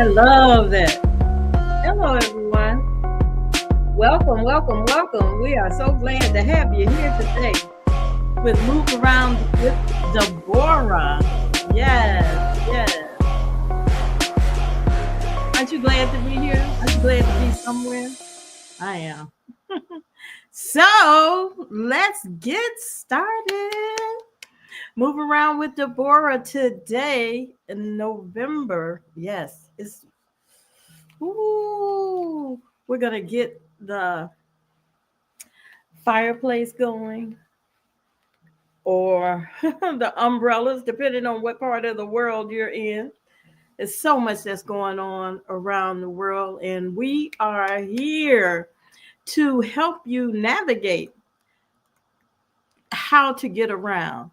love that. Hello, everyone. Welcome, welcome, welcome. We are so glad to have you here today with Move Around with Deborah. Yes, yes. Aren't you glad to be here? Aren't you glad to be somewhere? I am. So let's get started. Move around with Deborah today in November. Yes, it's ooh, we're gonna get the fireplace going or the umbrellas, depending on what part of the world you're in. There's so much that's going on around the world, and we are here to help you navigate how to get around.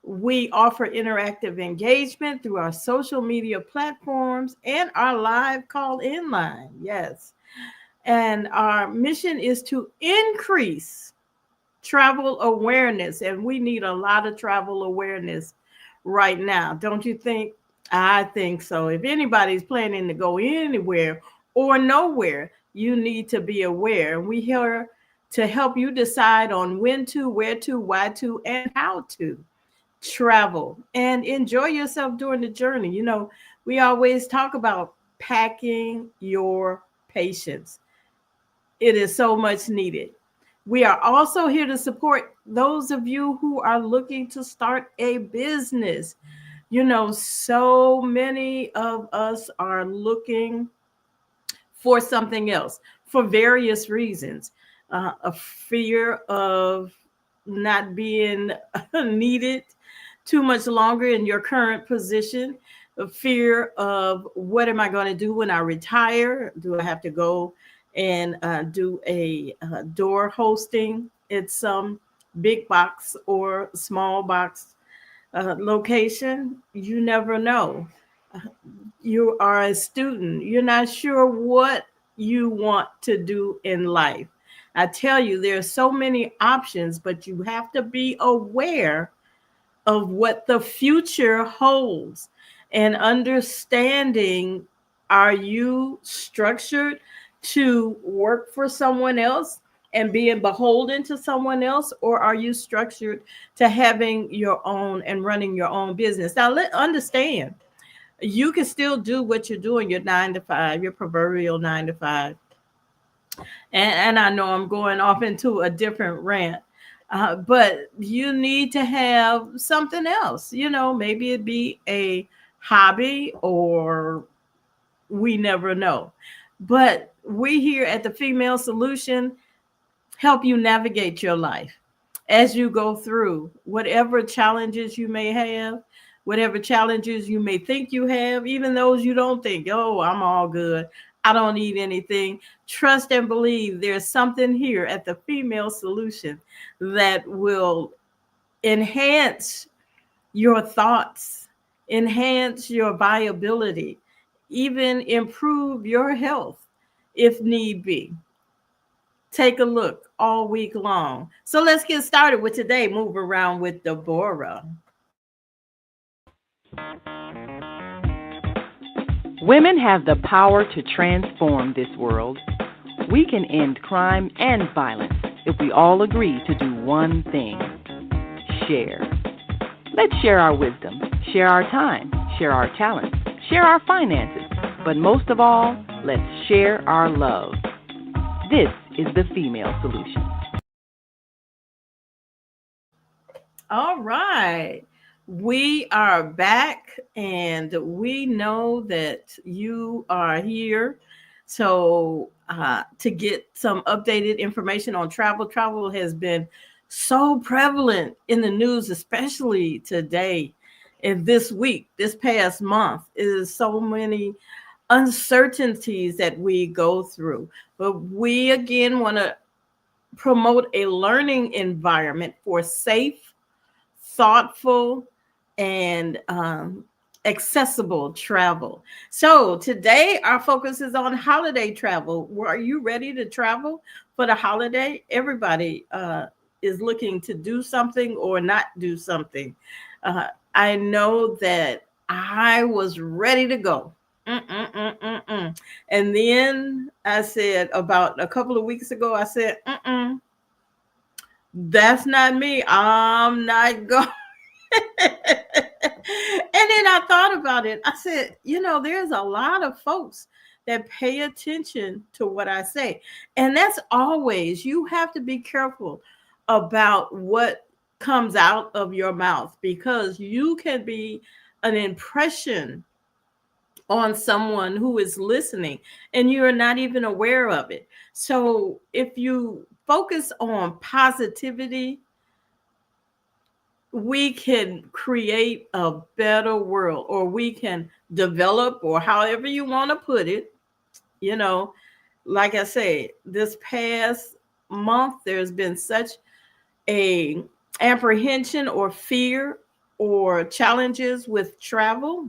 We offer interactive engagement through our social media platforms and our live call in line. Yes. And our mission is to increase travel awareness. And we need a lot of travel awareness right now. Don't you think? I think so. If anybody's planning to go anywhere or nowhere, you need to be aware. And we here to help you decide on when to, where to, why to, and how to travel and enjoy yourself during the journey. We always talk about packing your patience. It is so much needed. We are also here to support those of you who are looking to start a business. So many of us are looking for something else for various reasons. A fear of not being needed too much longer in your current position, a fear of what am I going to do when I retire? Do I have to go and do a door hosting at some big box or small box location? You never know. You are a student. You're not sure what you want to do in life. I tell you, there are so many options, but you have to be aware of what the future holds and understanding, are you structured to work for someone else and being beholden to someone else, or are you structured to having your own and running your own business? Now, let understand, you can still do what you're doing, your 9 to 5, your proverbial 9 to 5. And I know I'm going off into a different rant, but you need to have something else. Maybe it'd be a hobby, or we never know. But we here at the Female Solution help you navigate your life as you go through whatever challenges you may have, whatever challenges you may think you have, even those you don't think, oh, I'm all good, I don't need anything. Trust and believe there's something here at the Female Solution that will enhance your thoughts, enhance your viability, even improve your health if need be. Take a look all week long. So let's get started with today. Move around with Deborah. Women have the power to transform this world. We can end crime and violence if we all agree to do one thing: share. Let's share our wisdom, share our time, share our talents, share our finances, but most of all, let's share our love. This is the Female Solution. All right. We are back, and we know that you are here. So, to get some updated information on travel, travel has been so prevalent in the news, especially today and this week, this past month. Is so many uncertainties that we go through. But we again want to promote a learning environment for safe, thoughtful, and accessible travel. So today our focus is on holiday travel. Are you ready to travel for the holiday? Everybody is looking to do something or not do something. I know that I was ready to go. Mm-mm-mm-mm-mm. And then I said, about a couple of weeks ago, I said, that's not me. I'm not going. And then I thought about it. I said, there's a lot of folks that pay attention to what I say. And that's always, you have to be careful about what comes out of your mouth, because you can be an impression on someone who is listening and you're not even aware of it. So if you focus on positivity, we can create a better world, or we can develop, or however you want to put it. You know, like I say, this past month, there's been such a apprehension or fear or challenges with travel.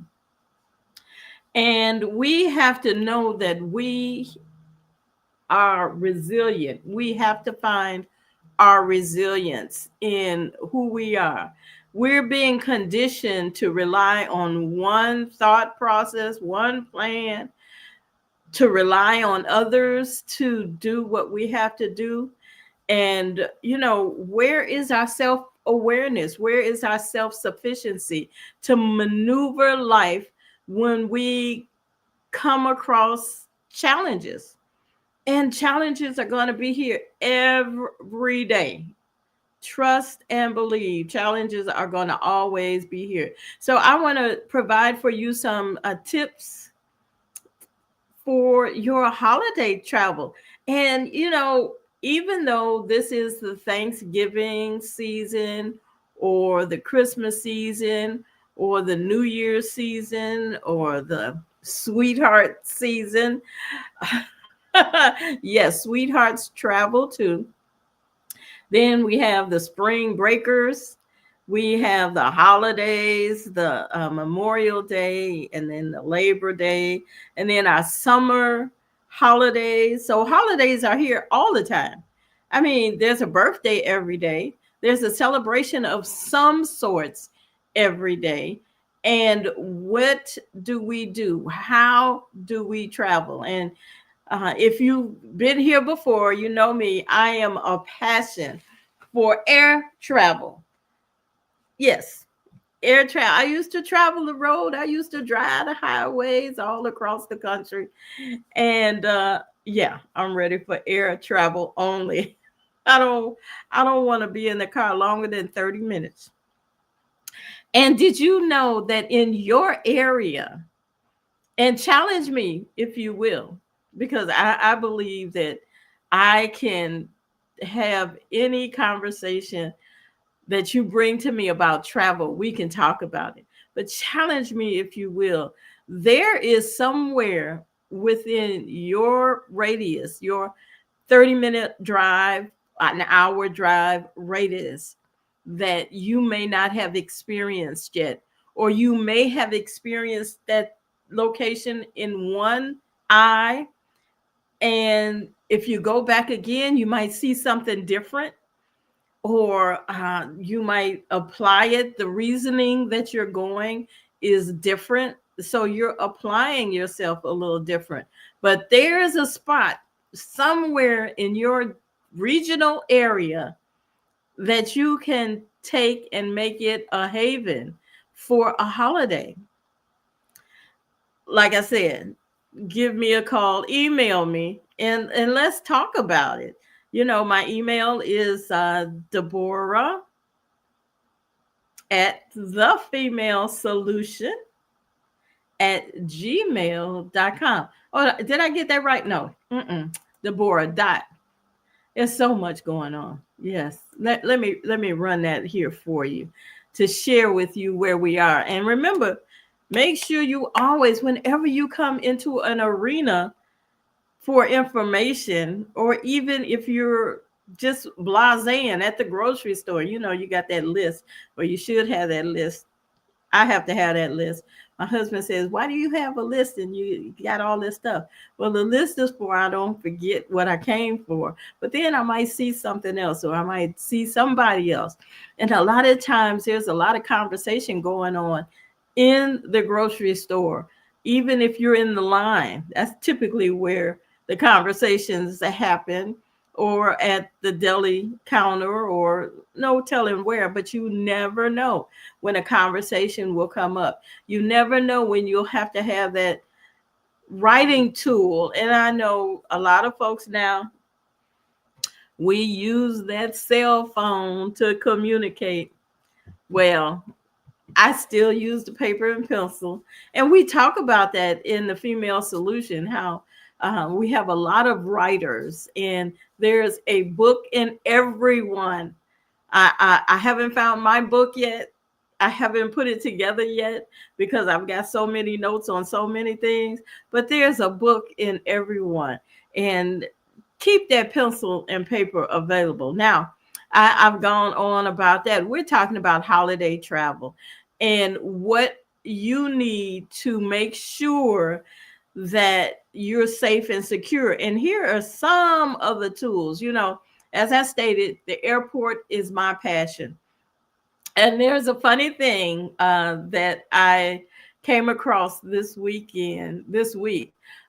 And we have to know that we are resilient. We have to find our resilience in who we are. We're being conditioned to rely on one thought process, one plan, to rely on others to do what we have to do. And, where is our self awareness? Where is our self sufficiency to maneuver life when we come across challenges? And challenges are going to be here every day. Trust and believe, challenges are going to always be here. So I want to provide for you some tips for your holiday travel. And, even though this is the Thanksgiving season, or the Christmas season, or the New Year's season, or the sweetheart season, yes, sweethearts travel too. Then we have the spring breakers. We have the holidays, the Memorial Day, and then the Labor Day, and then our summer holidays. So holidays are here all the time. I mean, there's a birthday every day. There's a celebration of some sorts every day. And what do we do? How do we travel? And if you've been here before, you know me, I am a passion for air travel. Yes, air travel. I used to travel the road. I used to drive the highways all across the country. And yeah, I'm ready for air travel only. I don't I don't want to be in the car longer than 30 minutes. And did you know that in your area, and challenge me if you will, because I believe that I can have any conversation that you bring to me about travel, we can talk about it. But challenge me if you will. There is somewhere within your radius, your 30-minute drive, an hour drive radius, that you may not have experienced yet, or you may have experienced that location in one eye. And if you go back again, you might see something different, or you might apply it. The reasoning that you're going is different. So you're applying yourself a little different. But there's a spot somewhere in your regional area that you can take and make it a haven for a holiday. Like I said, give me a call, email me, and let's talk about it. My email is Deborah at the female solution at gmail.com. Oh, did I get that right? No. Deborah dot. There's so much going on. Yes. Let me run that here for you to share with you where we are. And remember, make sure you always, whenever you come into an arena for information, or even if you're just blasé at the grocery store, you got that list, or you should have that list. I have to have that list. My husband says, "Why do you have a list and you got all this stuff?" Well, the list is for I don't forget what I came for. But then I might see something else, or I might see somebody else. And a lot of times there's a lot of conversation going on in the grocery store, even if you're in the line. That's typically where the conversations happen, or at the deli counter, or no telling where, but you never know when a conversation will come up. You never know when you'll have to have that writing tool. And I know a lot of folks now, we use that cell phone to communicate. Well, I still use the paper and pencil. And we talk about that in the Female Solution, how we have a lot of writers, and there's a book in everyone. I haven't found my book yet. I haven't put it together yet because I've got so many notes on so many things, but there's a book in everyone. And keep that pencil and paper available. Now, I've gone on about that. We're talking about holiday travel and what you need to make sure that you're safe and secure. And here are some of the tools. As I stated, the airport is my passion. And there's a funny thing that I came across this week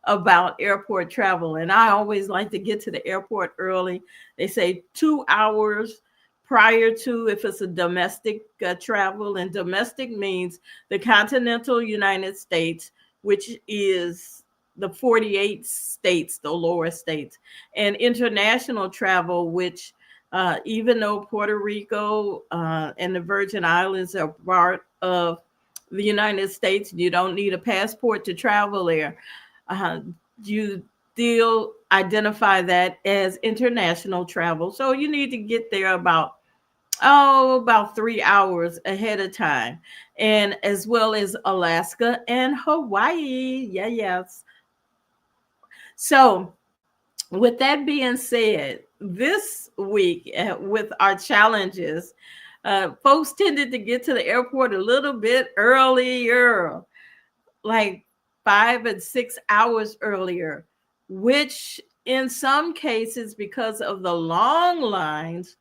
about airport travel. And I always like to get to the airport early. They say 2 hours prior to, if it's a domestic travel. And domestic means the continental United States, which is the 48 states, the lower states, and international travel, which even though Puerto Rico and the Virgin Islands are part of the United States, you don't need a passport to travel there. Uh, you still identify that as international travel. So you need to get there about 3 hours ahead of time. And as well as Alaska and Hawaii. Yeah, yes. So with that being said, this week with our challenges, folks tended to get to the airport a little bit earlier, like 5 and 6 hours earlier, which in some cases, because of the long lines,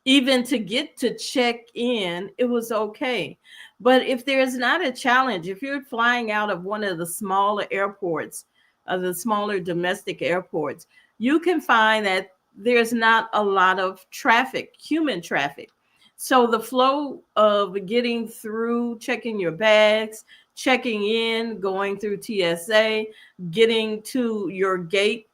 even to get to check in, it was okay. But if there's not a challenge, if you're flying out of one of the smaller airports, the smaller domestic airports, you can find that there's not a lot of traffic, human traffic. So the flow of getting through, checking your bags, checking in, going through TSA, getting to your gate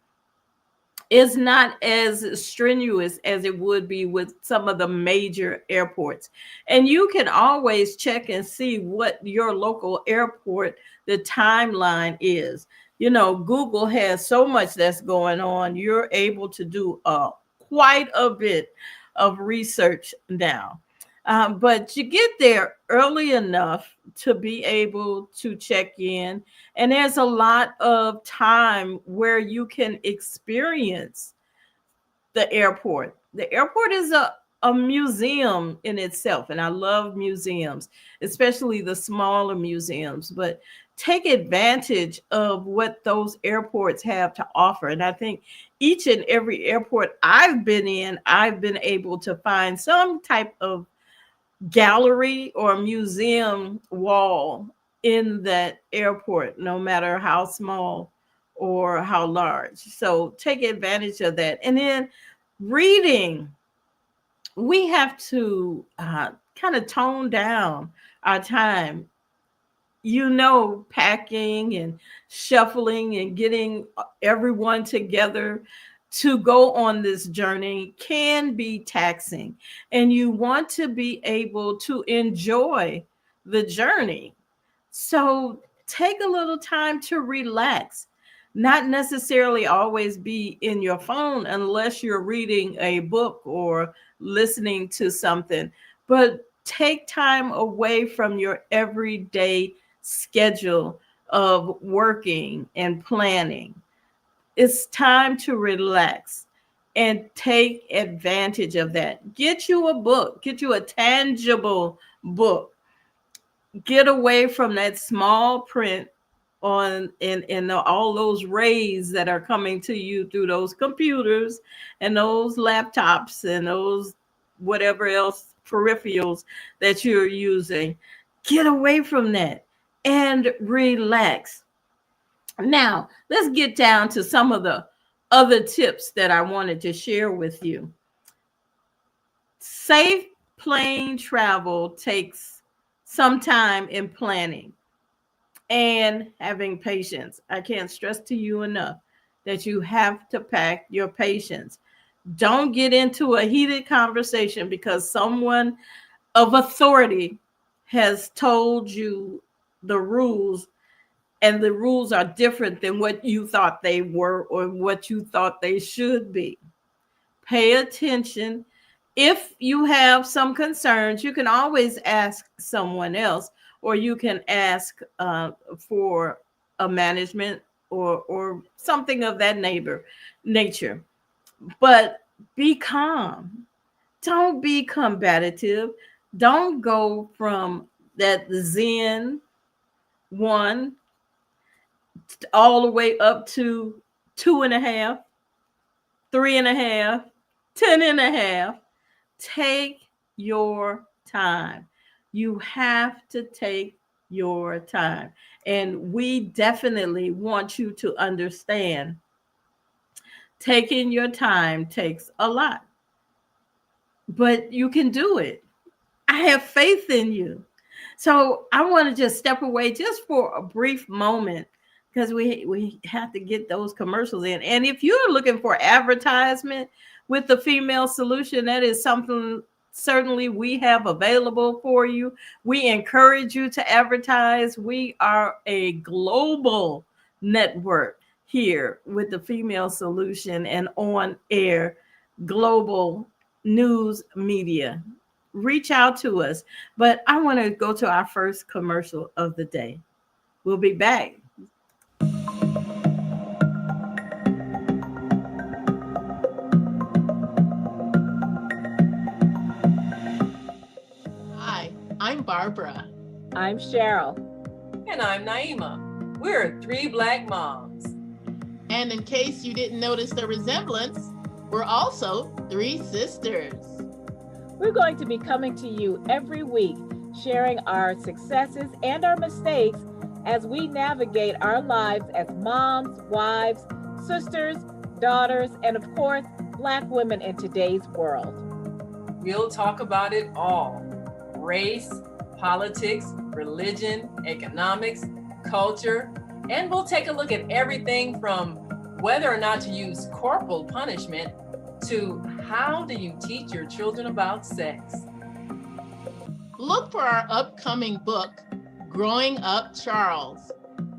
is not as strenuous as it would be with some of the major airports. And you can always check and see what your local airport, the timeline is. Google has so much that's going on. You're able to do quite a bit of research now. But you get there early enough to be able to check in. And there's a lot of time where you can experience the airport. The airport is a museum in itself. And I love museums, especially the smaller museums. But take advantage of what those airports have to offer. And I think each and every airport I've been in, I've been able to find some type of gallery or museum wall in that airport, no matter how small or how large. So take advantage of that. And then reading, we have to kind of tone down our time. Packing and shuffling and getting everyone together to go on this journey can be taxing, and you want to be able to enjoy the journey. So take a little time to relax, not necessarily always be in your phone unless you're reading a book or listening to something, but take time away from your everyday schedule of working and planning. It's time to relax and take advantage of that. Get you a book, get you a tangible book. Get away from that small print on in all those rays that are coming to you through those computers and those laptops and those whatever else peripherals that you're using. Get away from that and relax. Now, let's get down to some of the other tips that I wanted to share with you. Safe plane travel takes some time in planning and having patience. I can't stress to you enough that you have to pack your patience. Don't get into a heated conversation because someone of authority has told you the rules, and the rules are different than what you thought they were or what you thought they should be. Pay attention. If you have some concerns, you can always ask someone else, or you can ask for a management or something of that nature. But be calm. Don't be combative. Don't go from that Zen one all the way up to two and a half, three and a half, 10 and a half. Take your time. You have to take your time. And we definitely want you to understand taking your time takes a lot, but you can do it. I have faith in you. So I want to just step away just for a brief moment because we have to get those commercials in. And if you're looking for advertisement with the female solution, that is something certainly we have available for you. We encourage you to advertise. We are a global network here with the female solution and on air global news media. Reach out to us. But I want to go to our first commercial of the day. We'll be back. Hi, I'm Barbara. I'm Cheryl. And I'm Naima. We're three Black moms. And in case you didn't notice the resemblance, we're also three sisters. We're going to be coming to you every week, sharing our successes and our mistakes as we navigate our lives as moms, wives, sisters, daughters, and of course, Black women in today's world. We'll talk about it all: race, politics, religion, economics, culture, and we'll take a look at everything from whether or not to use corporal punishment to how do you teach your children about sex. Look for our upcoming book, Growing Up Charles.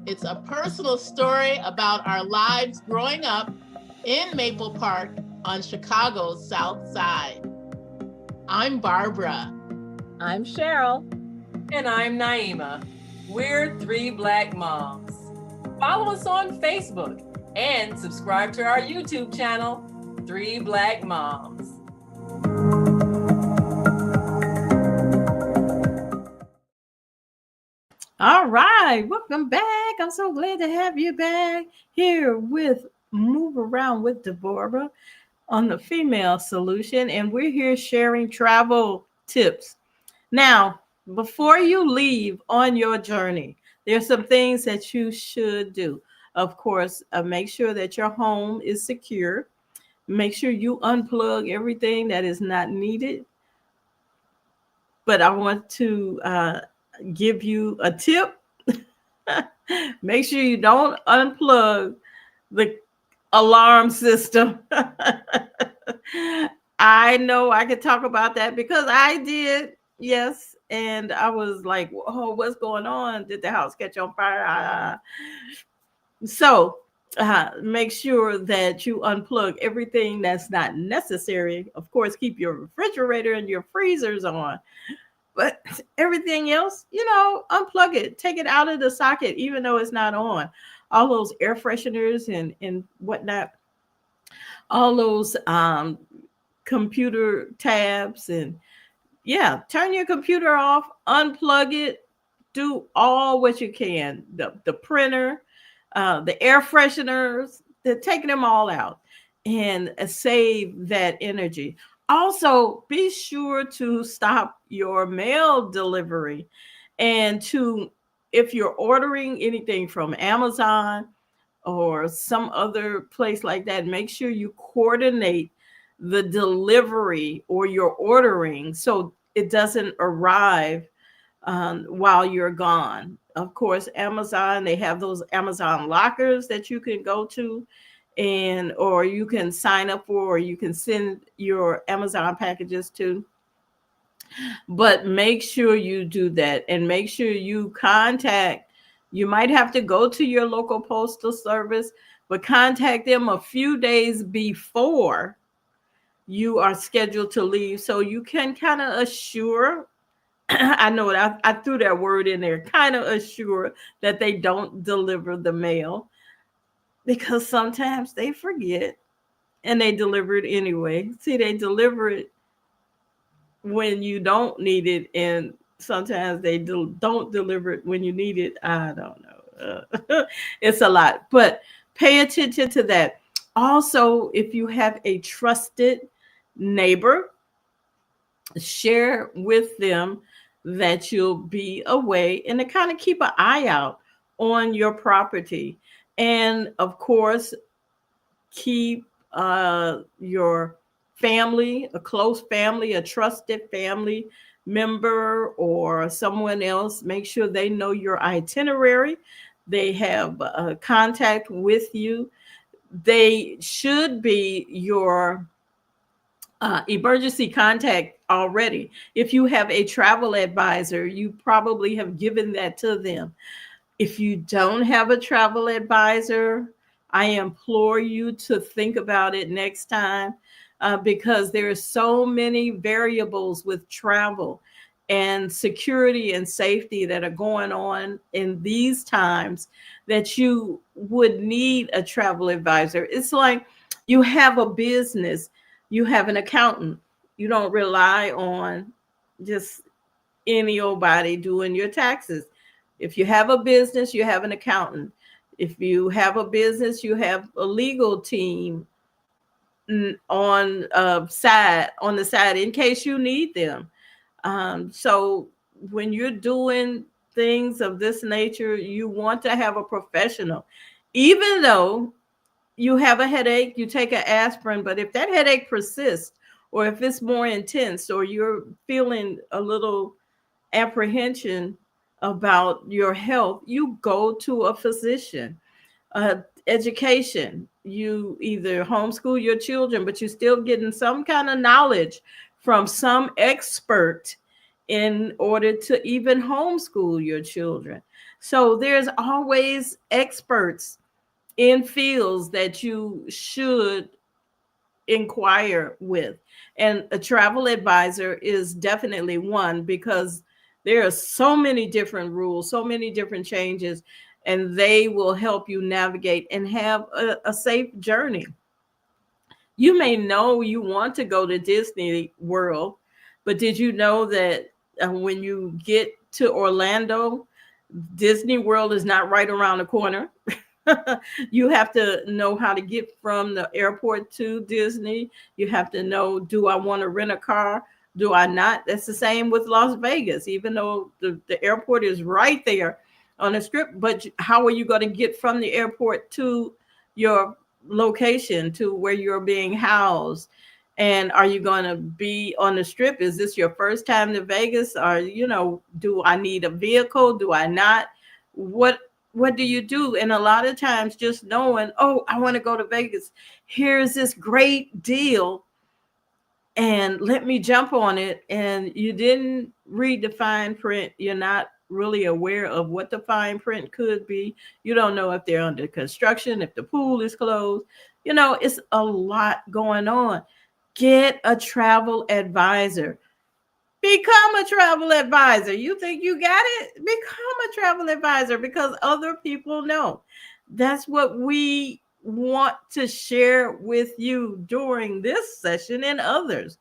It's a personal story about our lives growing up in Maple Park on Chicago's South Side. I'm Barbara. I'm Cheryl. And I'm Naima. We're three Black moms. Follow us on Facebook and subscribe to our YouTube channel, Three Black Moms. All right, welcome back. I'm so glad to have you back here with Move Around with Deborah on the Female Solution, and we're here sharing travel tips. Now, before you leave on your journey, there's some things that you should do. Of course, make sure that your home is secure. Make sure you unplug everything that is not needed. But I want to give you a tip. Make sure you don't unplug the alarm system. I know I could talk about that because I did. Yes. And I was like, oh, what's going on? Did the house catch on fire? So make sure that you unplug everything that's not necessary. Of course, keep your refrigerator and your freezers on. But everything else, unplug it. Take it out of the socket, even though it's not on. All those air fresheners and whatnot, all those computer tabs, and yeah, turn your computer off, unplug it, do all what you can. The printer, the air fresheners, they're taking them all out and save that energy. Also, be sure to stop your mail delivery and if you're ordering anything from Amazon, or some other place like that, make sure you coordinate the delivery or your ordering so it doesn't arrive while you're gone. Of course, Amazon, they have those Amazon lockers that you can go to, and or you can sign up for, or you can send your Amazon packages to. But make sure you do that, and make sure you contact. You might have to go to your local postal service, but contact them a few days before you are scheduled to leave so you can kind of assure. I know it, I threw that word in there, kind of assure that they don't deliver the mail, because sometimes they forget and they deliver it anyway. See, they deliver it when you don't need it, and sometimes they don't deliver it when you need it. I don't know. It's a lot, but pay attention to that. Also, if you have a trusted neighbor, share with them that you'll be away and to kind of keep an eye out on your property. And of course, keep your family, a close family, a trusted family member, or someone else. Make sure they know your itinerary. They have contact with you. They should be your emergency contact already. If you have a travel advisor, you probably have given that to them. If you don't have a travel advisor, I implore you to think about it next time, because there are so many variables with travel and security and safety that are going on in these times that you would need a travel advisor. It's like you have a business, you have an accountant. You don't rely on just any old body doing your taxes. If you have a business, you have an accountant. If you have a business, you have a legal team on the side in case you need them. So when you're doing things of this nature, you want to have a professional. Even though you have a headache, you take an aspirin, but if that headache persists, or if it's more intense, or you're feeling a little apprehension about your health, you go to a physician. Education, you either homeschool your children, but you're still getting some kind of knowledge from some expert in order to even homeschool your children. So there's always experts in fields that you should inquire with. And a travel advisor is definitely one, because there are so many different rules, so many different changes, and they will help you navigate and have a safe journey. You may know you want to go to Disney World, but did you know that when you get to Orlando, Disney World is not right around the corner? You have to know how to get from the airport to Disney. You have to know, do I want to rent a car? Do I not? That's the same with Las Vegas, even though the airport is right there on the strip. But how are you going to get from the airport to your location, to where you're being housed? And are you going to be on the strip? Is this your first time to Vegas? Or, do I need a vehicle? Do I not? What do you do? And a lot of times just knowing, oh, I want to go to Vegas. Here's this great deal, and let me jump on it. And you didn't read the fine print. You're not really aware of what the fine print could be. You don't know if they're under construction, if the pool is closed. It's a lot going on. Get a travel advisor. Become a travel advisor. You think you got it? Become a travel advisor, because other people know. That's what we want to share with you during this session and others.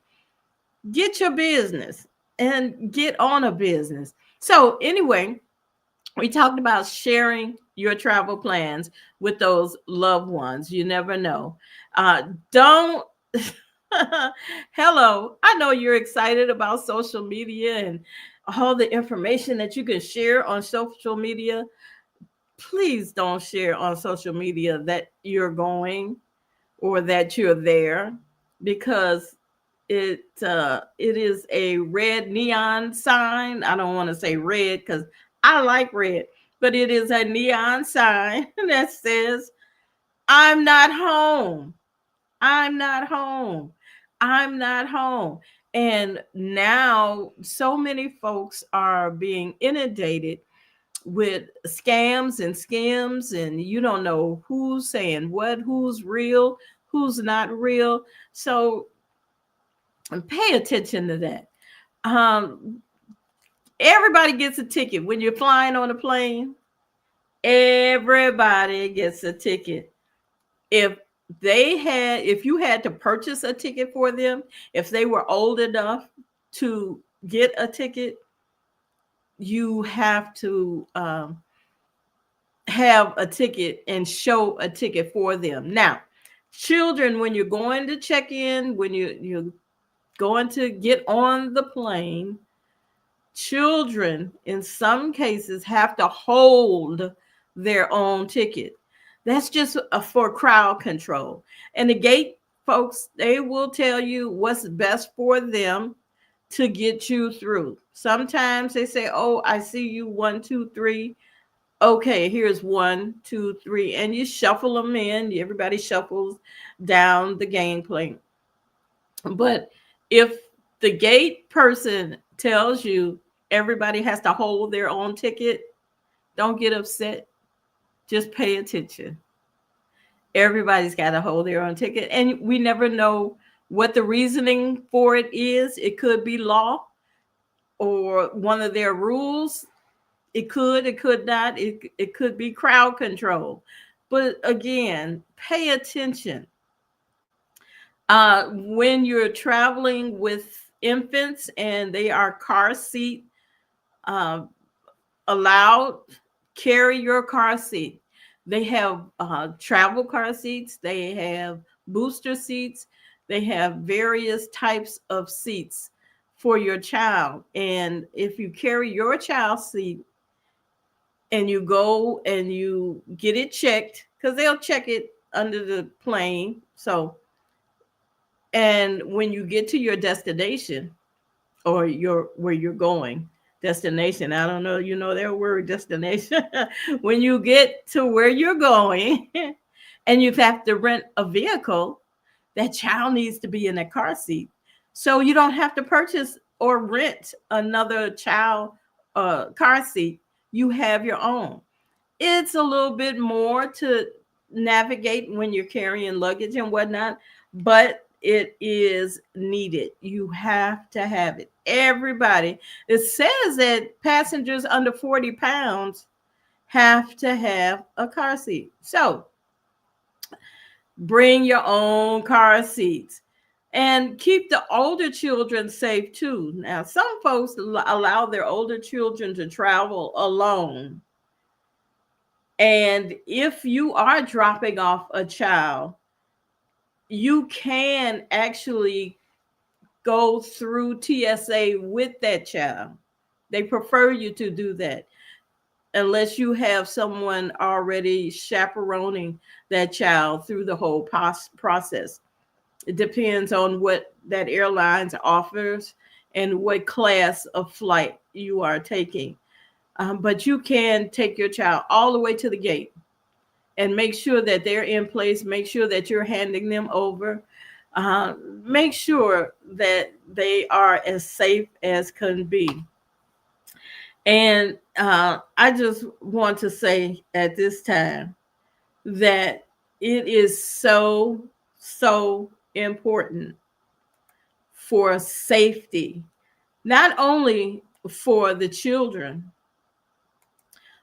Get your business and get on a business. So, anyway, we talked about sharing your travel plans with those loved ones. You never know. Don't. Hello, I know you're excited about social media and all the information that you can share on social media. please don't share on social media that you're going or that you're there, because it is a red neon sign. I don't want to say red because I like red, but it is a neon sign that says, I'm not home. I'm not home. I'm not home. And now so many folks are being inundated with scams and skims, and you don't know who's saying what, who's real, who's not real. So pay attention to that. Um, Everybody gets a ticket when you're flying on a plane. Everybody gets a ticket. If if you had to purchase a ticket for them, if they were old enough to get a ticket, you have to have a ticket and show a ticket for them. Now, children, when you're going to check in, when you're going to get on the plane, children in some cases have to hold their own ticket. That's just for crowd control. And the gate folks, they will tell you what's best for them to get you through. Sometimes they say, oh, I see you 1, 2, 3. Okay, here's 1, 2, 3, and you shuffle them in. Everybody shuffles down the gangplank. But if the gate person tells you everybody has to hold their own ticket, don't get upset. Just pay attention. Everybody's got to hold their own ticket. And we never know what the reasoning for it is. It could be law or one of their rules. It could not. It could be crowd control. But again, pay attention. When you're traveling with infants and they are car seat uh, allowed, carry your car seat. They have travel car seats, they have booster seats, they have various types of seats for your child. And if you carry your child's seat and you go and you get it checked, because they'll check it under the plane. So, and when you get to your destination, or your where you're going, destination, I don't know, you know their word, destination. When you get to where you're going and you have to rent a vehicle, that child needs to be in a car seat, so you don't have to purchase or rent another child car seat. You have your own. It's a little bit more to navigate when you're carrying luggage and whatnot, but it is needed. You have to have it. Everybody. It says that passengers under 40 pounds have to have a car seat. So bring your own car seats and keep the older children safe too. Now, some folks allow their older children to travel alone. And if you are dropping off a child, you can actually go through TSA with that child. They prefer you to do that unless you have someone already chaperoning that child through the whole process. It depends on what that airlines offers and what class of flight you are taking. But you can take your child all the way to the gate and make sure that they're in place. Make sure that you're handing them over. Make sure that they are as safe as can be. And I just want to say at this time that it is so, so important for safety, not only for the children,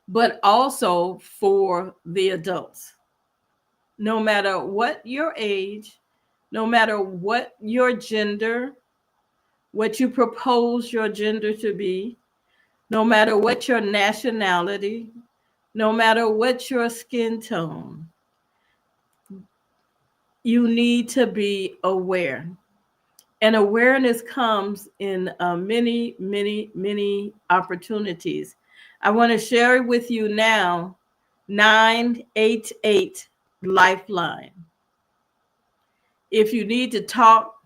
but also for the adults. No matter what your age, no matter what your gender, what you propose your gender to be, no matter what your nationality, no matter what your skin tone, you need to be aware. And awareness comes in many, many, many opportunities. I want to share with you now 988 Lifeline. If you need to talk,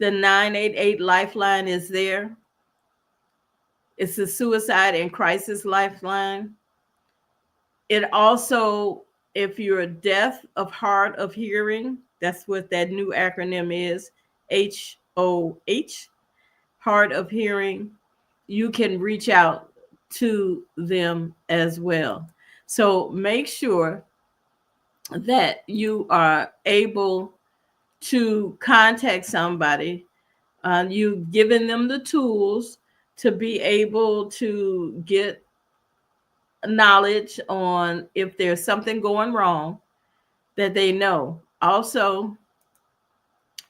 the 988 Lifeline is there. It's the Suicide and Crisis Lifeline. It also, if you're deaf of hard of hearing, that's what that new acronym is, HOH, hard of hearing, you can reach out to them as well. So make sure that you are able to contact somebody. You've given them the tools to be able to get knowledge on if there's something going wrong that they know. Also,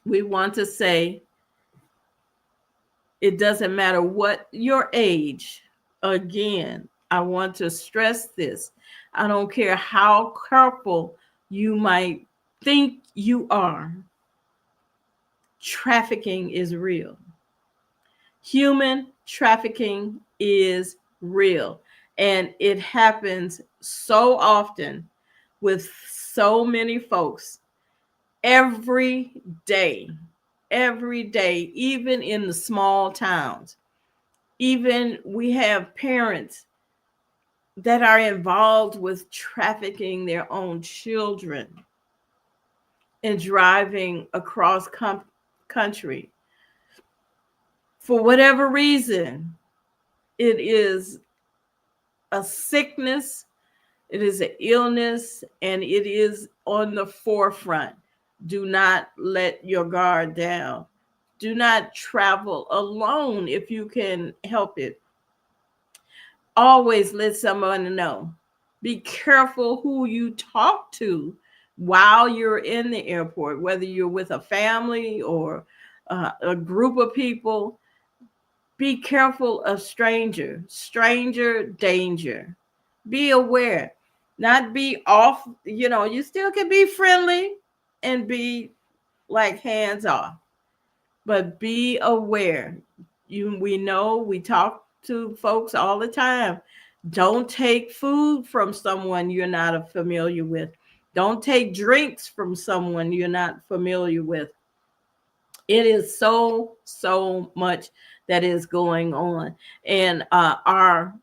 we want to say it doesn't matter what your age. Again, I want to stress this. I don't care how careful you might think you are. Trafficking is real. Human trafficking is real. And it happens so often with so many folks every day, even in the small towns. Even we have parents that are involved with trafficking their own children and driving across country. For whatever reason, it is a sickness, it is an illness, and it is on the forefront. Do not let your guard down. Do not travel alone if you can help it. Always let someone know. Be careful who you talk to while you're in the airport, whether you're with a family or a group of people. Be careful of stranger danger. Be aware, not be off. You still can be friendly and be like hands off, but be aware. We know, we talk to folks all the time. Don't take food from someone you're not familiar with. Don't take drinks from someone you're not familiar with. It is so much that is going on. And our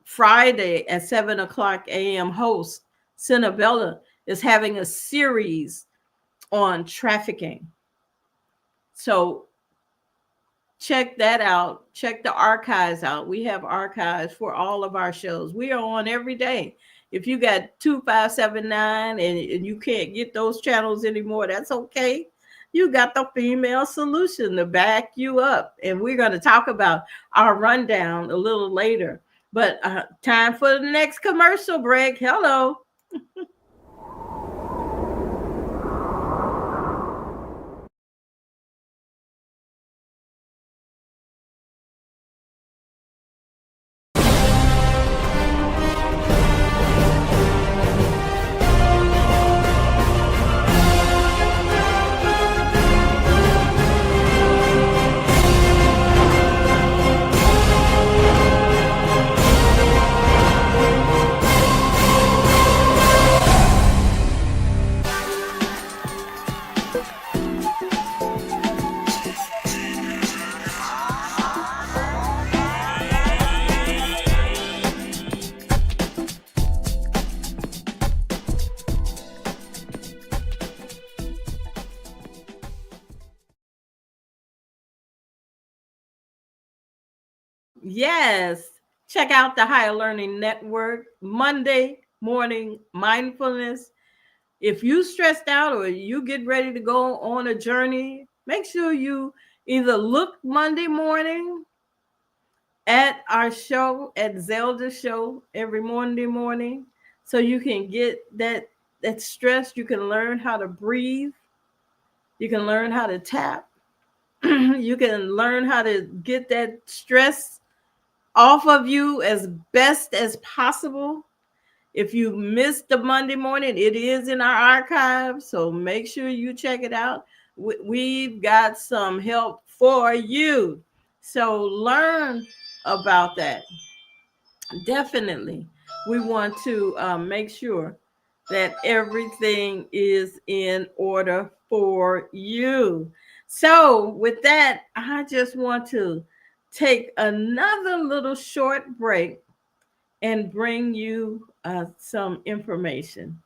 Friday at 7 o'clock a.m. host, Cinabella, is having a series on trafficking. So check that out. Check the archives out. We have archives for all of our shows. We are on every day. If you got 2579 and you can't get those channels anymore, that's okay. You got the Female Solution to back you up. And we're going to talk about our rundown a little later. But time for the next commercial break. Hello. Yes. Check out the Higher Learning Network, Monday morning mindfulness. If you stressed out or you get ready to go on a journey, make sure you either look Monday morning at our show at Zelda show every Monday morning so you can get that stress. You can learn how to breathe. You can learn how to tap. You can learn how to get that stress off of you as best as possible. If you missed the Monday morning, it is in our archive, so make sure you check it out. We've got some help for you. So learn about that. Definitely. we want to make sure that everything is in order for you. So, with that, I just want to take another little short break and bring you some information.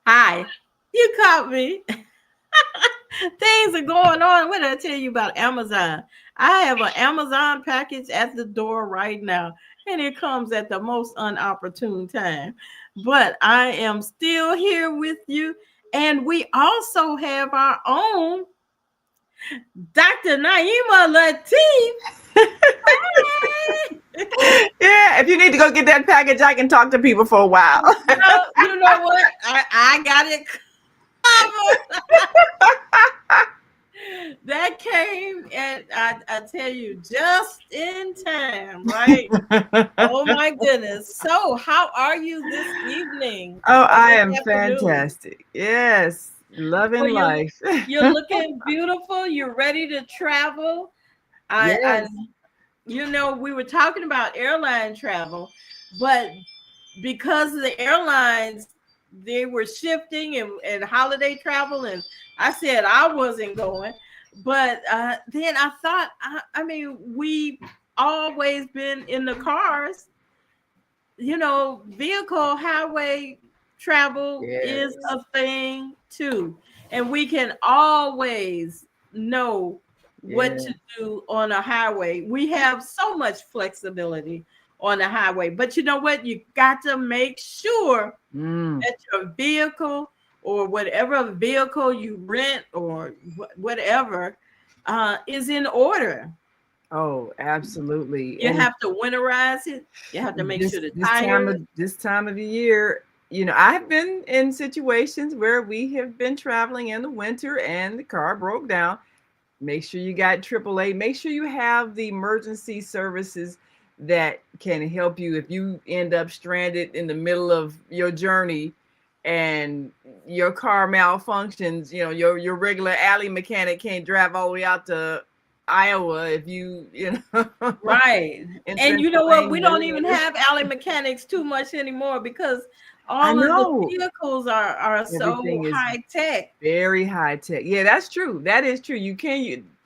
Hi, you caught me. Things are going on. What did I tell you about Amazon? I have an Amazon package at the door right now, and it comes at the most unopportune time. But I am still here with you, and we also have our own Dr. Naima Latif. Yeah, if you need to go get that package, I can talk to people for a while. You know what? I got it covered. That came, and I tell you, just in time, right? Oh my goodness. So, how are you this evening? Oh, Or I this am afternoon? fantastic. Yes, loving Well, life. you're looking beautiful. You're ready to travel. I Yes. we were talking about airline travel, but because of the airlines, they were shifting and holiday travel, and I said I wasn't going. But then I thought, I mean, we always been in the cars. Vehicle highway travel is Yes. a thing too, and we can always know what Yeah. to do on a highway. We have so much flexibility on the highway, but you know what? You got to make sure Mm. that your vehicle or whatever vehicle you rent or whatever is in order. Oh, absolutely. You And have to winterize it. You have to make sure this the this time tires. of this time of the year, I've been in situations where we have been traveling in the winter and the car broke down. Make sure you got AAA. Make sure you have the emergency services that can help you if you end up stranded in the middle of your journey and your car malfunctions. Your regular alley mechanic can't drive all the way out to Iowa if you Right. in And you know what? We Pennsylvania. don't even have alley mechanics too much anymore because I all of the know vehicles are so everything is high tech. very high tech. Yeah, that's true. That is true.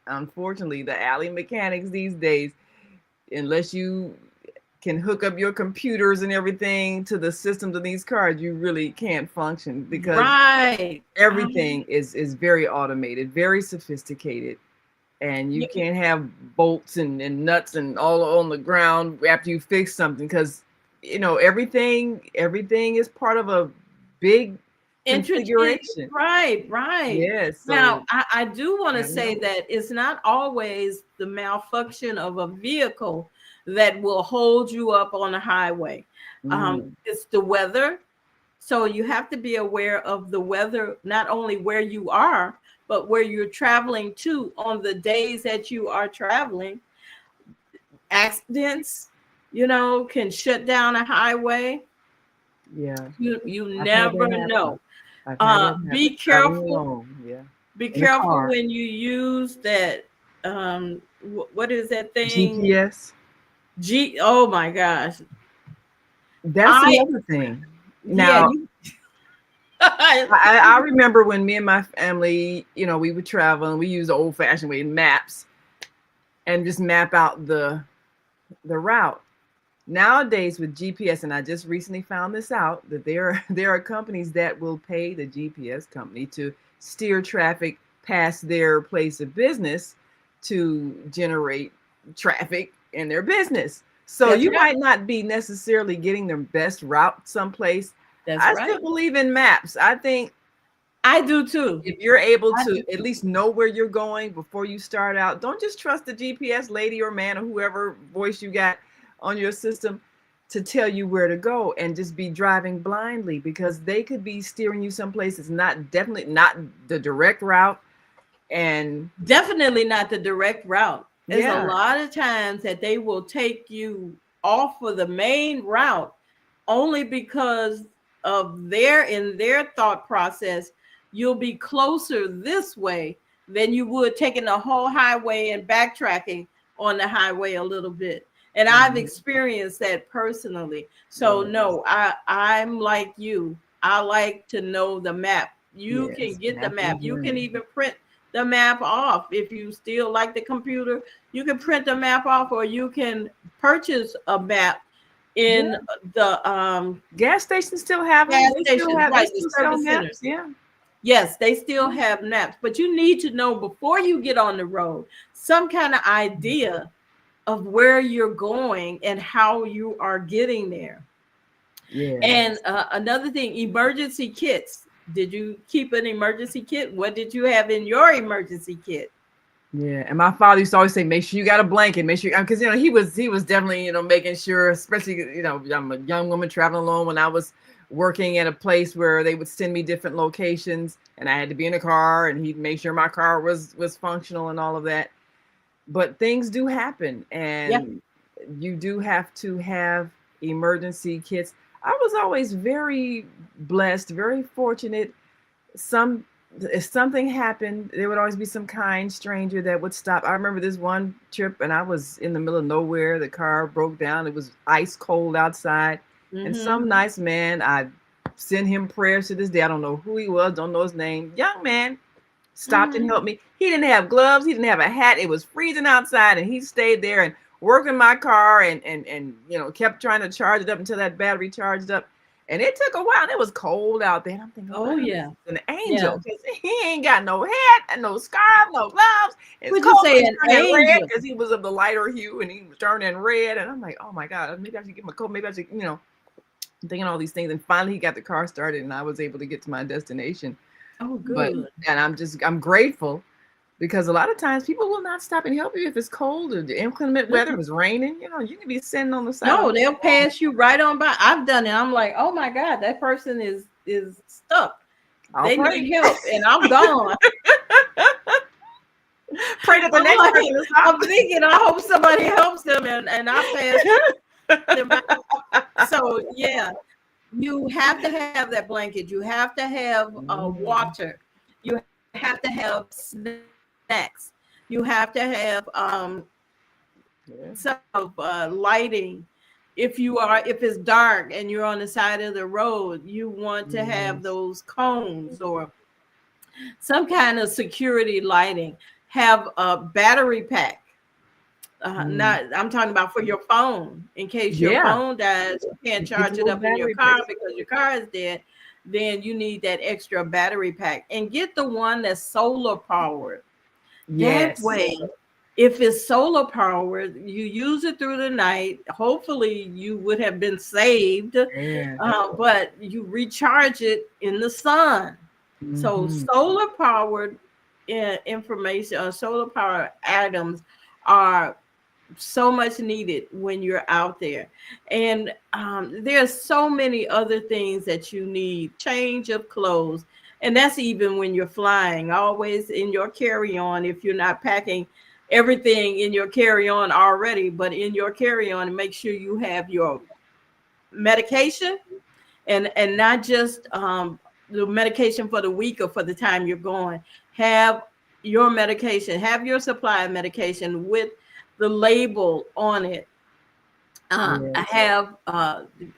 Unfortunately, the alley mechanics these days, unless you can hook up your computers and everything to the systems of these cars, you really can't function because Right. everything is very automated, very sophisticated, and you Y- can't have bolts and nuts and all on the ground after you fix something because everything is part of a big configuration. Right, right. Yes, Now, so I do want to I say know. that it's not always the malfunction of a vehicle that will hold you up on the highway. Mm, It's the weather. So you have to be aware of the weather, not only where you are, but where you're traveling to on the days that you are traveling. Accidents, can shut down a highway. yeah, You I've had never that happen. know. I've had that happen Be traveling careful. alone. Yeah, Be in a careful car. when you use that. What is that thing? GPS. Oh my gosh. That's the I other thing. Yeah, Now, you I remember when me and my family, we would travel and we use the old fashioned way maps and just map out the route. Nowadays with GPS, and I just recently found this out that there are companies that will pay the GPS company to steer traffic past their place of business to generate traffic in their business. So That's you right. might not be necessarily getting the best route someplace. That's I still right. believe in maps. I think I do too. If you're able I to do at too. least know where you're going before you start out, don't just trust the GPS lady or man or whoever voice you got on your system to tell you where to go and just be driving blindly, because they could be steering you someplace that's not, definitely not the direct route. And Definitely not the direct route. There's a yeah, lot of times that they will take you off of the main route only because of in their thought process, you'll be closer this way than you would taking the whole highway and backtracking on the highway a little bit. And I've mhm, experienced that personally. So yes, no, I'm like you. I like to know the map. You can yes, get the map and map. You can journey. even print the map off. If you still like the computer, you can print the map off, or you can purchase a map Yeah, in the gas stations still have them. gas They still stations, have, they right? The still sell service maps. centers. Yeah. Yes, they still have maps, but you need to know before you get on the road some kind of idea of where you're going and how you are getting there. And Yes. another thing, emergency kits. Did you keep an emergency kit? What did you have in your emergency kit? Yeah, and my father used to always say, "Make sure you got a blanket. Make sure," because he was definitely making sure, especially I'm a young woman traveling alone. When I was working at a place where they would send me different locations, and I had to be in a car, and he'd make sure my car was functional and all of that. But things do happen, Yeah. and you do have to have emergency kits. I was always very blessed, very fortunate. Some If something happened, there would always be some kind stranger that would stop. I remember this one trip, and I was in the middle of nowhere. The car broke down. It was ice cold outside, and Mm-hmm. some nice man, I send him prayers to this day. I don't know who he was, don't know his name. Young man stopped and Mm-hmm. helped me. He didn't have gloves, he didn't have a hat. It was freezing outside, and he stayed there and worked in my car, and kept trying to charge it up until that battery charged up. And it took a while, and it was cold out there. And I'm thinking, Oh wow, this yeah. is an Yeah. angel, because he ain't got no hat and no scarf, no gloves. It's Would you cold, say but he's an turning red angel? because he was of the lighter hue, and he was turning red. And I'm like, oh my God, maybe I should get my coat. Maybe I should, thinking all these things. And finally, he got the car started, and I was able to get to my destination. Oh, But good. and I'm grateful, because a lot of times people will not stop and help you if it's cold or the inclement weather, if it's raining. You can be sitting on the side of No, the they'll road. pass you right on by. I've done it. I'm like, oh my God, that person is stuck. I'll They pray. need help, and I'm gone. Pray that the I'm next like, person will stop. I'm thinking, I hope somebody helps them, and I pass them by. So yeah, you have to have that blanket. You have to have Mhm. water. You have to have snacks. You have to have Yeah. some lighting. If it's dark and you're on the side of the road, you want to have Yes. those cones or some kind of security lighting. Have a battery pack. Mm. Not I'm talking about for your phone in case your Yeah. phone dies, you can't Get the charge it little up in your battery car packs. because your car is dead. Then you need that extra battery pack, and get the one that's solar powered. That Yes. way, if it's solar powered, you use it through the night. Hopefully, you would have been saved, Yeah. but you recharge it in the sun. So, Hmm. solar powered information or solar powered items are so much needed when you're out there. And there's so many other things that you need. Change of clothes. And that's even when you're flying, always in your carry-on if you're not packing everything in your carry-on already, but in your carry-on, make sure you have your medication, and not just the medication for the week or for the time you're going. Have your medication, have your supply of medication with the label on it. I Yes. have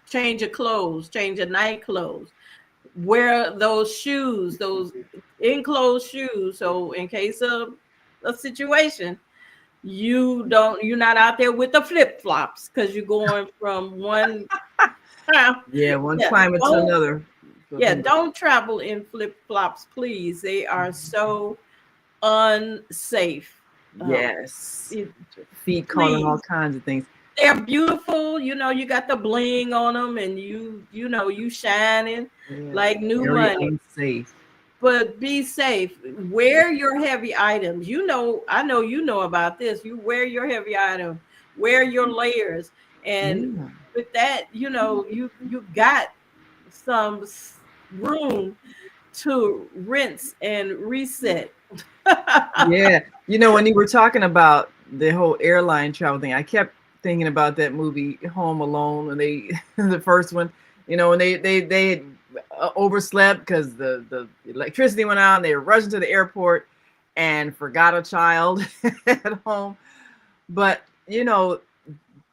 change of clothes, change of night clothes. Wear those shoes, those enclosed shoes. So in case of a situation, you're not out there with the flip flops because you're going from one. Yeah. One Yeah, climate to don't another. So yeah, things. don't travel in flip flops, please. They are so unsafe. Um, Yes. it, Feet caught on all please, kinds of things. they're beautiful. You got the bling on them, and you shining Yeah. like new Very money. unsafe. but be safe. Wear your heavy items. I know you know about this. You wear your heavy items, wear your layers, and Yeah. with that, you got some room to rinse and reset. Yeah. When you were talking about the whole airline travel thing, I kept thinking about that movie Home Alone when they the first one, when they had overslept because the electricity went out and they were rushing to the airport and forgot a child at home. But,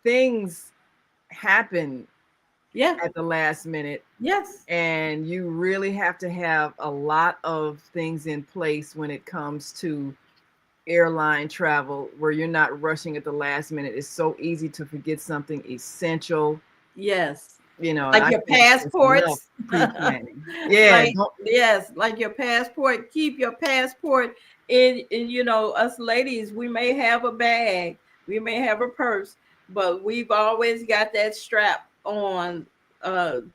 things happen Yeah. at the last minute, Yes. and you really have to have a lot of things in place when it comes to airline travel where you're not rushing at the last minute. It's so easy to forget something essential, Yes. and Like I your think it's just enough passports. pre-planning. Yeah, Like, yes, like your passport. Keep your passport in, us ladies, we may have a bag, we may have a purse, but we've always got that strap on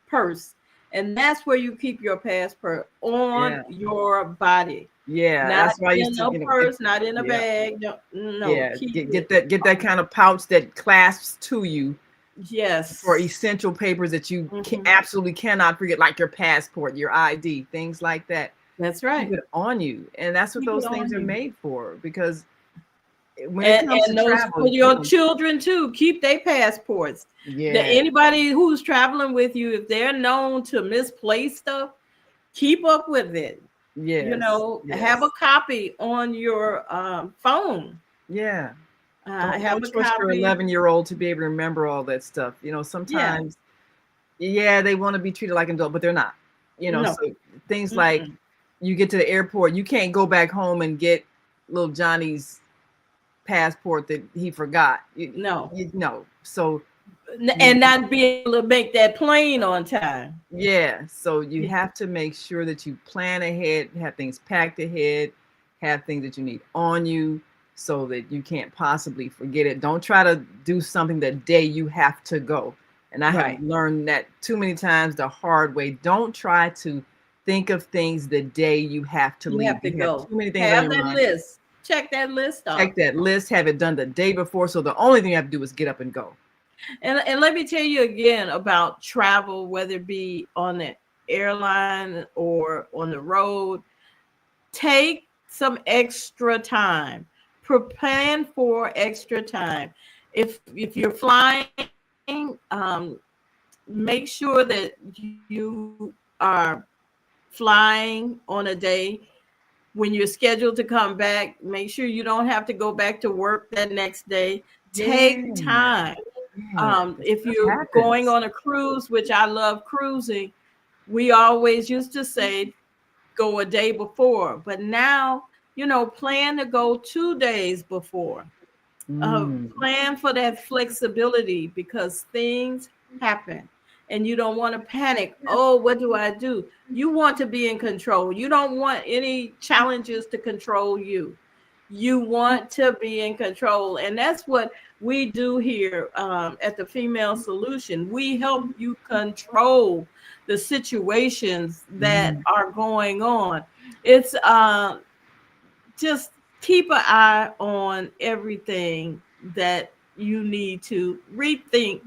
purse. And that's where you keep your passport on yeah, your body. yeah. Not That's why I in used to, a purse, not in a yeah, bag. No, no, yeah. keep Get it. that kind of pouch that clasps to you for Yes. essential papers that you Mhm. absolutely cannot forget, like your passport, your ID, things like that. That's Keep right. it on you, and that's what Keep it those things on are you. made for. Because when it and comes to and those travel, for your children too, keep their passports. That yeah, anybody who's traveling with you, if they're known to misplace stuff, keep up with it. yes, Have a yes, copy on your phone. yeah. Don't Have a trust your copy. 11-year-old to be able to remember all that stuff. Yeah. Sometimes, yeah, they want to be treated like an adult, but they're not. No. So things like Mm-mm. you get to the airport, you can't go back home and get little Johnny's passport that he forgot. No. You know, so And you, not be able to make that plane on time. yeah, so you Yeah. have to make sure that you plan ahead, have things packed ahead, have things that you need on you so that you can't possibly forget it. Don't try to do something the day you have to go. And I have Right. learned that too many times the hard way. Don't try to think of things the day you have to You leave. have to You have go. too many things on Have your that mind. list. Check that list off. Check that list, have it done the day before. So the only thing you have to do is get up and go. And let me tell you again about travel, whether it be on the airline or on the road. Take some extra time. Plan for extra time. If you're flying, make sure that you are flying on a day when you're scheduled to come back. Make sure you don't have to go back to work that next day. Yeah. Take time. Yeah. If Stuff you're going happens. on a cruise, which I love cruising, we always used to say go a day before, but now, plan to go 2 days before. Mm. Plan for that flexibility because things happen and you don't want to panic. Oh, what do I do? You want to be in control. You don't want any challenges to control you. You want to be in control. And that's what we do here at the Female Solution. We help you control the situations that Mm. are going on. It's just keep an eye on everything that you need to rethink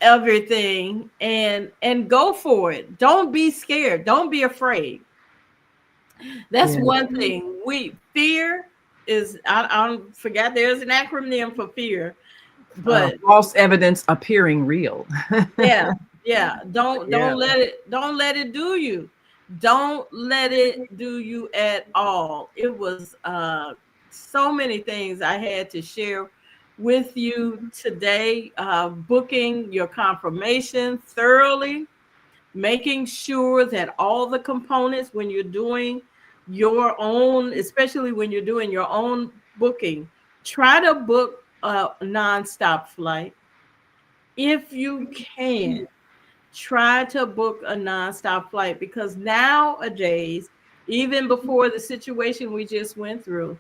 everything and go for it. Don't be scared. Don't be afraid. That's Yeah. one thing. We fear is I don't forget there's an acronym for fear, but False evidence appearing real. yeah, yeah. Don't Yeah. don't let it do you. Don't let it do you at all. It was so many things I had to share with you today. Booking your confirmation thoroughly, making sure that all the components when you're doing your own, especially when you're doing your own booking, try to book a nonstop flight if you can. Try to book a nonstop flight because nowadays, even before the situation we just went through,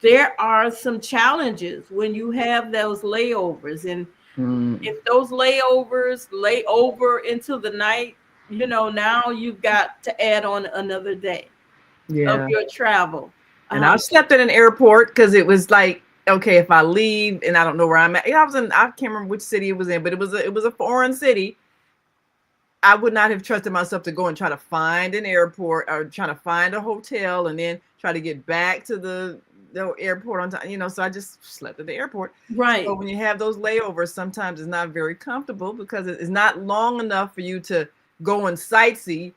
there are some challenges when you have those layovers. And Mm. if those layovers lay over into the night, now you've got to add on another day of Yeah. your travel. And I Um, slept at an airport because it was like, okay, if I leave and I don't know where I'm at, I can't remember which city it was in, but it was a foreign city. I would not have trusted myself to go and try to find an airport or try to find a hotel and then try to get back to the airport on time, so I just slept at the airport. So right, when you have those layovers, sometimes it's not very comfortable because it's not long enough for you to go and sightsee,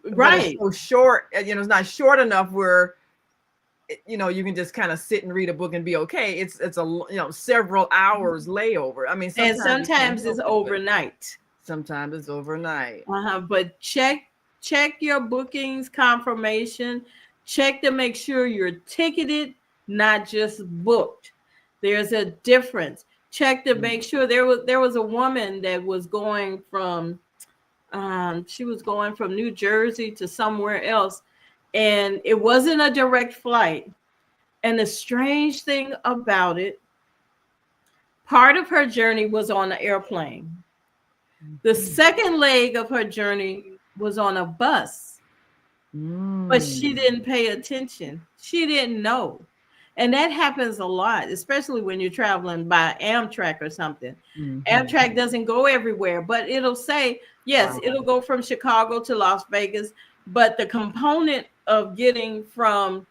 but it's right. so short, it's not short enough where you can just kind of sit and read a book and be okay. It's a several hours layover. I mean, And sometimes you can't sometimes it's help it, but overnight. sometimes it's overnight. But check your bookings confirmation. Check to make sure you're ticketed, not just booked. There's a difference. Check to make sure there was a woman that was going from she was going from New Jersey to somewhere else, and it wasn't a direct flight. And the strange thing about it, part of her journey was on an airplane. The second leg of her journey was on a bus, but she Mm. didn't pay attention. She didn't know. And that happens a lot, especially when you're traveling by Amtrak or something. Mhm. Amtrak doesn't go everywhere, but it'll say, yes, Wow. it'll go from Chicago to Las Vegas, but the component of getting from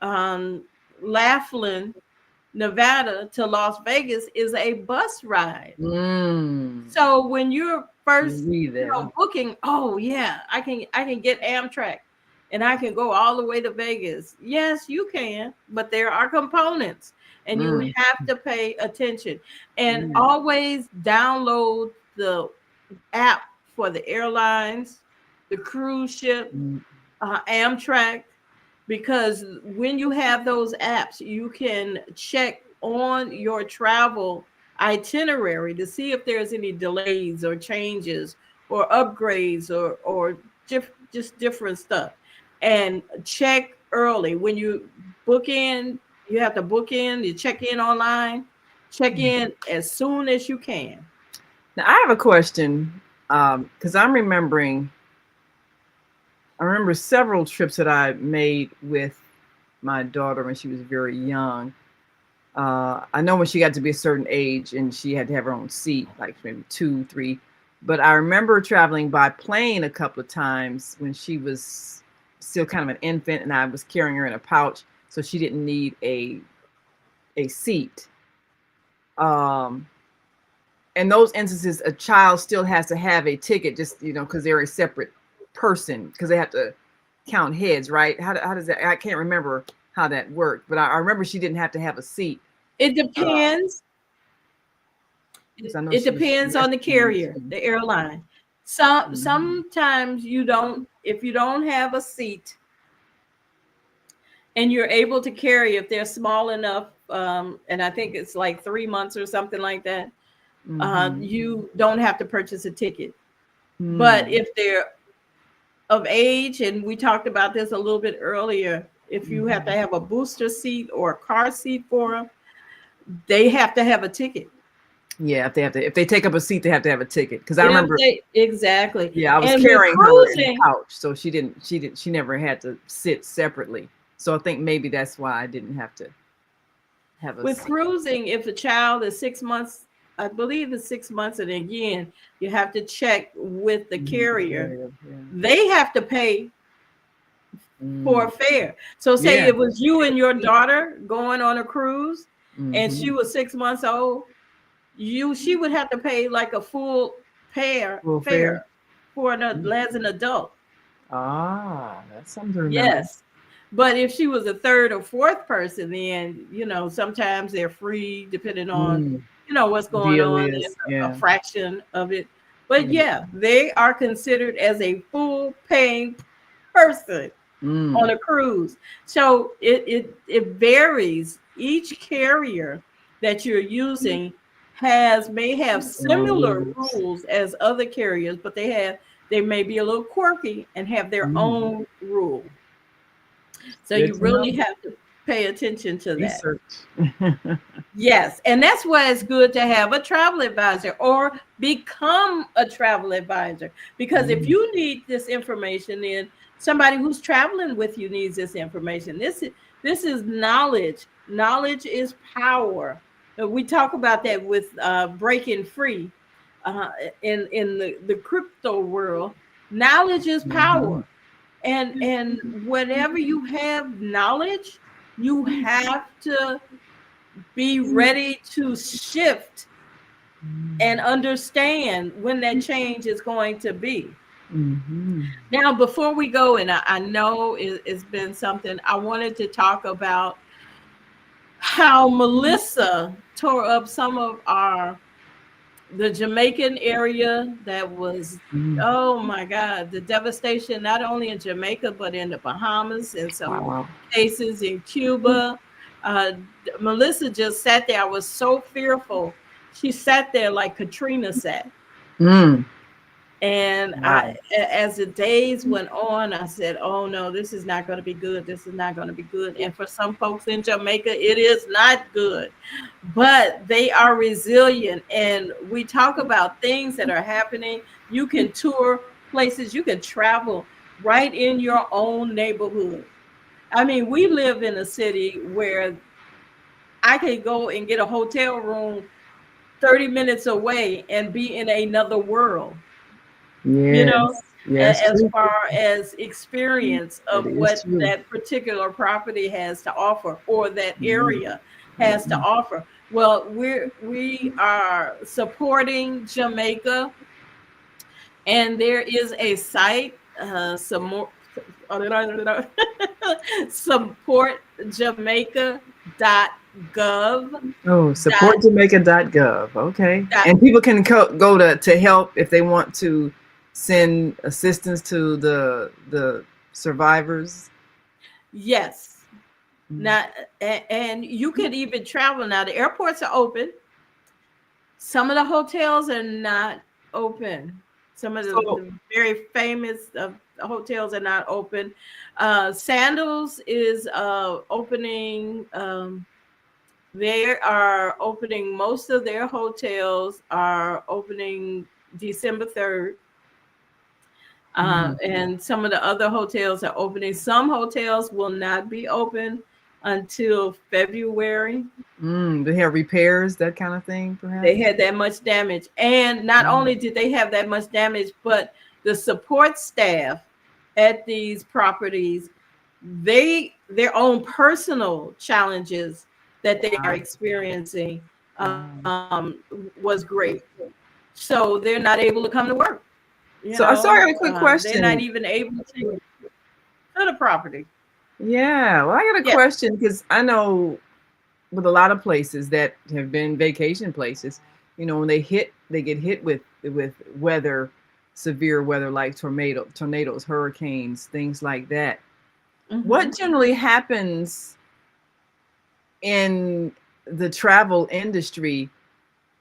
um, Laughlin, Nevada to Las Vegas is a bus ride. Mm. So when you're first, Read that. booking, oh yeah, I can get Amtrak and I can go all the way to Vegas. Yes, you can, but there are components and you Mm. have to pay attention and Mm. always download the app for the airlines, the cruise ship, Mm. Amtrak, because when you have those apps, you can check on your travel itinerary to see if there's any delays or changes or upgrades or just different stuff. And check early when you book in. You have to book in. You check in online. Check in as soon as you can. Now I have a question, because I remember several trips that I made with my daughter when she was very young. I know when she got to be a certain age and she had to have her own seat, like maybe 2, 3. But I remember traveling by plane a couple of times when she was still kind of an infant, and I was carrying her in a pouch, so she didn't need a seat. Um, in those instances, a child still has to have a ticket, just because they're a separate person, because they have to count heads, right? How does that? I can't remember how that worked, but I remember she didn't have to have a seat. It Uh, depends. 'Cause I know It she was depends on the breastfeeding carrier, too. the airline. Some Mhm. sometimes you don't, if you don't have a seat and you're able to carry, if they're small enough, and I think it's like 3 months or something like that, Mhm. you don't have to purchase a ticket. But Mm. if they're of age, and we talked about this a little bit earlier, if you have to Mhm. have a booster seat or a car seat for them, they have to have a ticket. Yeah, if they take up a seat, they have to have a ticket. Because I If remember, they exactly. yeah, I was And with carrying her in a cruising, pouch, so she never had to sit separately. So I think maybe that's why I didn't have to have a with seat. cruising, if a child is 6 months, I believe it's 6 months, and again, you have to check with the Mhm. carrier. Yeah, yeah. They have to pay for Mm. a fare. So say Yeah. it was you and your daughter going on a cruise and she Mhm. was 6 months old, she would have to pay like a full Full fare. fare for Mm. as an adult. Ah, that's something to remember. Yes. But if she was a third or fourth person, then, sometimes they're free depending on, Mm. what's going Deal on in is, a yeah. fraction of it. But Yeah. yeah, they are considered as a full paying person Mm. on a cruise. So it varies. Each carrier that you're using may have Own similar rules. rules as other carriers, but they may be a little quirky and have their Mm. own rule. So Good you to know. really have to. pay attention to that. Research. Yes, and that's why it's good to have a travel advisor or become a travel advisor. Because if Mm, you need this information, then somebody who's traveling with you needs this information. This is knowledge. Knowledge is power. We talk about that with breaking free uh, in the crypto world. Knowledge is mhm. power, and whenever you have knowledge, you have to be ready to shift and understand when that change is going to be. Mhm. Now, before we go, and I know it's been something I wanted to talk about how Melissa tore up some of the Jamaican area that was, Mm. oh my God, the devastation, not only in Jamaica, but in the Bahamas and some Wow. cases in Cuba. Uh, Melissa just sat there. I was so fearful. She sat there like Katrina sat. Mm. And Wow. as the days went on, I said, "Oh no, this is not going to be good. This is not going to be good." And for some folks in Jamaica, it is not good, but they are resilient. And we talk about things that are happening. You can tour places. You can travel right in your own neighborhood. I mean, we live in a city where I could go and get a hotel room 30 minutes away and be in another world, you know, Yes. Yes. as True. far as experience That of is what true. that particular property has to offer or that Mhm. area has to offer. Well, we are supporting Jamaica, and there is a site, some more supportjamaica.gov. Oh, Dot, supportjamaica.gov. Okay. dot, And people can go to help if they want to send assistance to the survivors. yes. Mm. Now, and you could even travel now. The airports are open. Some of the hotels are not open. Some of So, the very famous hotels are not open. Sandals is opening. They are opening. Most of their hotels are opening December 3rd. mhm. And some of the other hotels are opening. Some hotels will not be open until February. They have repairs, that kind of thing, They perhaps. had that much damage. And not Mm. only did they have that much damage, but the support staff at these properties, their own personal challenges that they are Wow. experiencing Wow. was great. So they're not able to come to work. So I got a quick They're not question. even able to the property. Yeah, well, I got a Yes. question because I know with a lot of places that have been vacation places, when they get hit with weather, severe weather like tornadoes, hurricanes, things like that. What Hmm. generally happens in the travel industry?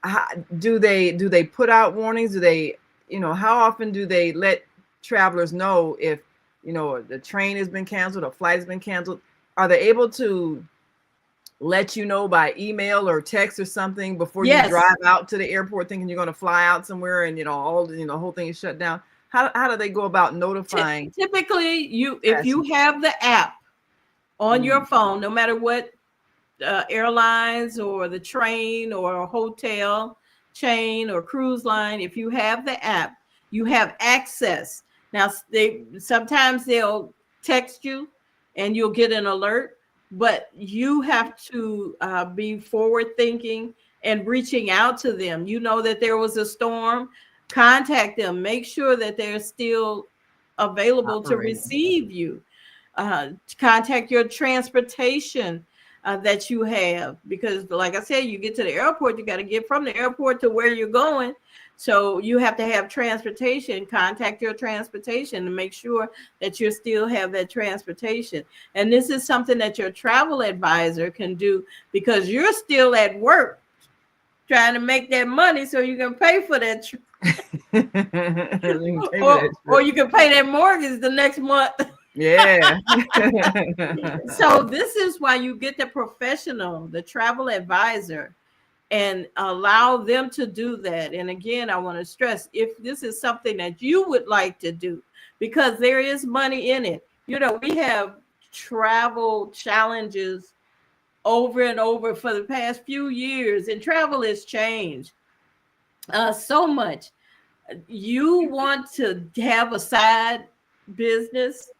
How, do they put out warnings? Do they, how often do they let travelers know if, the train has been canceled, a flight has been canceled? Are they able to let you know by email or text or something before you Yes. drive out to the airport thinking you're going to fly out somewhere and the whole thing is shut down? How do they go about notifying Typically, if you passengers? have the app on Mm, your phone, no matter what airlines or the train or hotel chain or cruise line, if you have the app, you have access. Now, they sometimes they'll text you and you'll get an alert, but you have to be forward thinking and reaching out to them. You know that there was a storm, contact them, make sure that they're still available to operating. receive you. Contact your transportation that you have, because like I said, you get to the airport, you got to get from the airport to where you're going, so you have to have transportation. Contact your transportation to make sure that you still have that transportation. And this is something that your travel advisor can do, because you're still at work trying to make that money so you can pay for that You can pay for or that trip. you can pay that mortgage the next month. Yeah. So this is why you get the professional, the travel advisor, and allow them to do that. And again, I want to stress, if this is something that you would like to do, because there is money in it. You know, we have travel challenges over and over for the past few years, and travel has changed so much. You want to have a side business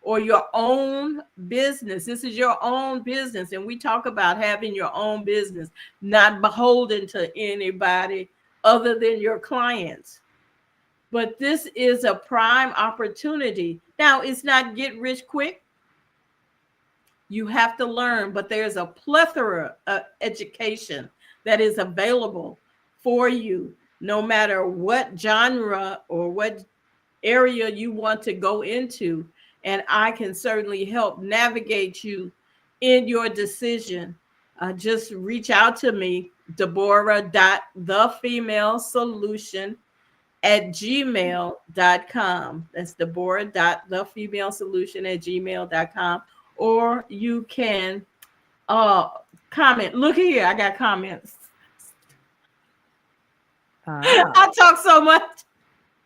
or your own business. This is your own business. And we talk about having your own business, not beholden to anybody other than your clients. But this is a prime opportunity. Now, it's not get rich quick. You have to learn, but there's a plethora of education that is available for you, no matter what genre or what area you want to go into. And I can certainly help navigate you in your decision. Just reach out to me, Deborah.thefemalesolution@gmail.com. That's Deborah.thefemalesolution@gmail.com. Or you can uh comment. Look here, I got comments. I talk so much.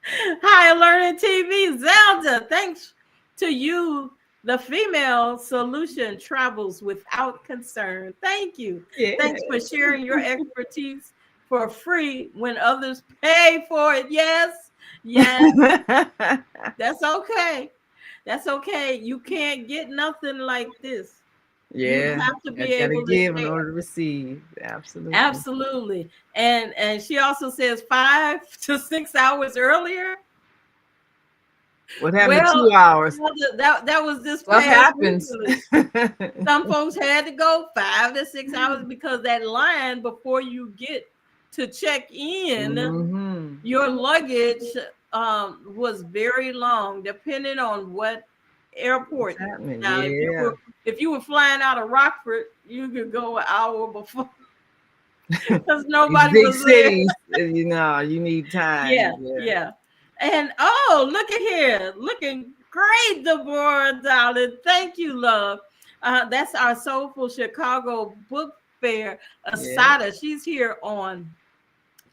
Hi, Learning TV. Zelda, thanks to you. The female solution travels without concern. Thank you. Yeah. Thanks for sharing your expertise for free when others pay for it. Yes, yes, that's okay. That's okay. You can't get nothing like this. You Yeah. have to be Gotta able to give in share. order to receive. Absolutely. Absolutely. And she also says 5 to 6 hours earlier. What happened to Well, 2 hours? that was this What past happens? weekend. Some folks had to go 5 to 6 hours because that line before you get to check in, Hmm. your luggage was very long, depending on what What's airport. happening? Now, Yeah. if you were flying out of Rockford, you could go an hour before because These nobody big was there. cities, you need Yeah, time. Yeah. yeah. And oh, look at here, looking great, Deborah, darling. Thank you, love. That's our Soulful Chicago Book Fair, Yeah. Asada. She's here on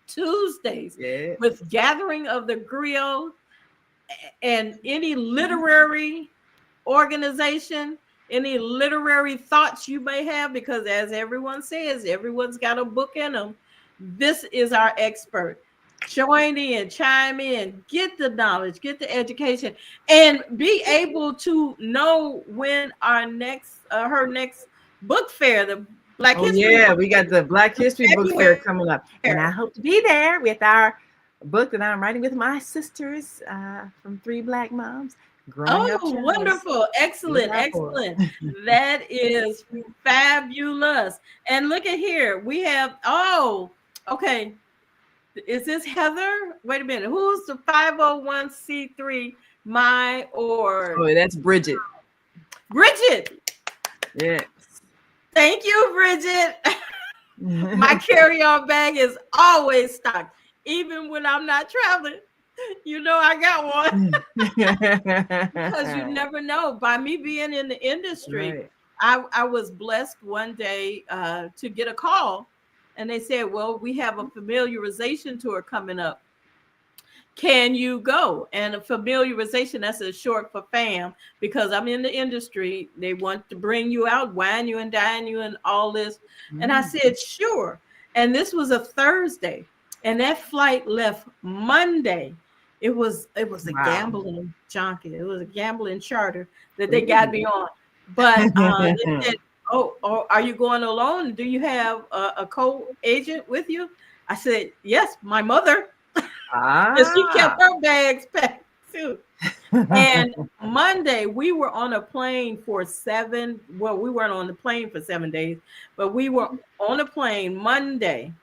Tuesdays Yeah. with Gathering of the Griot and any literary organization, any literary thoughts you may have, because as everyone says, everyone's got a book in them. This is our expert. Join in, chime in, get the knowledge, get the education, and be able to know when our next, her next book fair, the Black Oh History yeah, Book we got the Black History Book Fair Fair. coming up, and I hope to be there with our book that I'm writing with my sisters from Three Black Moms, Growing Up Oh, Charles. wonderful. Look Excellent. out for Excellent. it. That is fabulous. And look at here. We have, oh, okay. Is this Heather? Wait a minute. Who's the 501c3 my org? Oh, that's Bridget. Bridget. Yes. Thank you, Bridget. My carry-on bag is always stocked, even when I'm not traveling. You know I got one. Because you never know. By me being in the industry, Right. I was blessed one day to get a call, and they said, well, we have a familiarization tour coming up. Can you go? And a familiarization, that's a short for fam, because I'm in the industry. They want to bring you out, wine you and dine you and all this. And I said, sure. And this was a Thursday. And that flight left Monday. It was a Wow. gambling junket. It was a gambling charter that they got me on. But they said, oh, are you going alone? Do you have a co-agent with you? I said, yes, my mother. And she kept her bags packed too. And Monday, we were on a plane for well, we weren't on the plane for 7 days, but we were on a plane Monday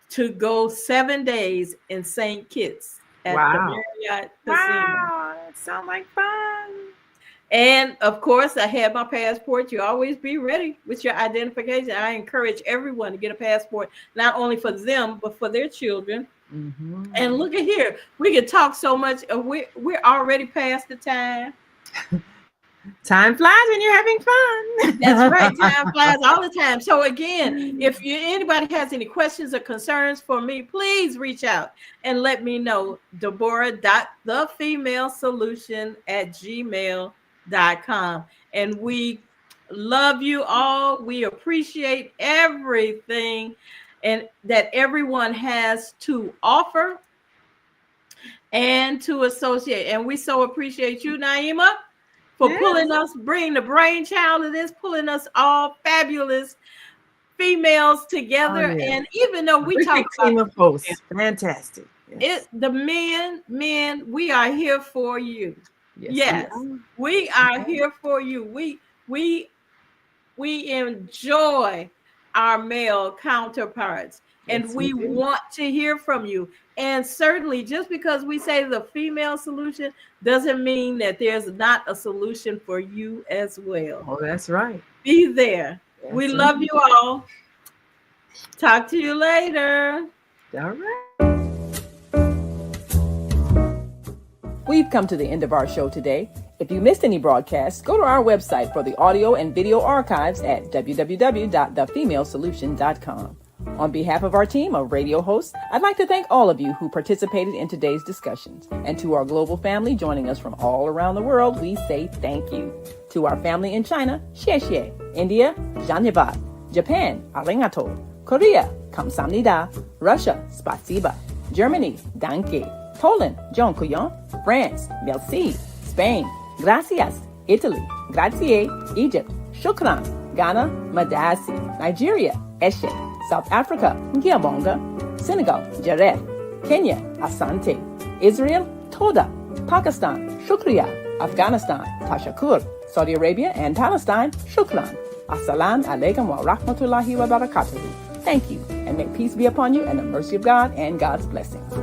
to go 7 days in St. Kitts at the Wow. Marriott Casino. Wow, that sounds like fun. And of course, I had my passport. You always be ready with your identification. I encourage everyone to get a passport, not only for them, but for their children. Mm-hmm. And look at here, we can talk so much. We're already past the time. Time flies when you're having fun. That's right. Time flies all the time. So again, if anybody has any questions or concerns for me, please reach out and let me know. Deborah.thefemalesolution@gmail.com. And we love you all. We appreciate everything and that everyone has to offer and to associate. And we so appreciate you, Naima, for pulling us, bringing the brainchild of this, pulling us all fabulous females together. And even though we talk about team of hosts, fantastic. The men, we are here for you. Yes, we are here for you. We enjoy our male counterparts, and we want to hear from you. And certainly, just because we say the female solution doesn't mean that there's not a solution for you as well. Oh, that's right. Be there. We love you all. Talk to you later. All right. We've come to the end of our show today. If you missed any broadcasts, go to our website for the audio and video archives at www.thefemalesolution.com. On behalf of our team of radio hosts, I'd like to thank all of you who participated in today's discussions. And to our global family joining us from all around the world, we say thank you. To our family in China, xie xie. India, Dhanyavad. Japan, arigato. Korea, kamsamnida. Russia, spasiba. Germany, danke. Poland, dziękuję. France, merci. Spain, gracias. Italy, grazie. Egypt, shukran. Ghana, madasi. Nigeria, eshe. South Africa, Ngiyabonga. Senegal, Jaref. Kenya, Asante. Israel, Toda. Pakistan, Shukriya. Afghanistan, Tashakur. Saudi Arabia and Palestine, Shukran. Assalamu alaikum wa rahmatullahi wa barakatuhu. Thank you, and may peace be upon you and the mercy of God and God's blessings.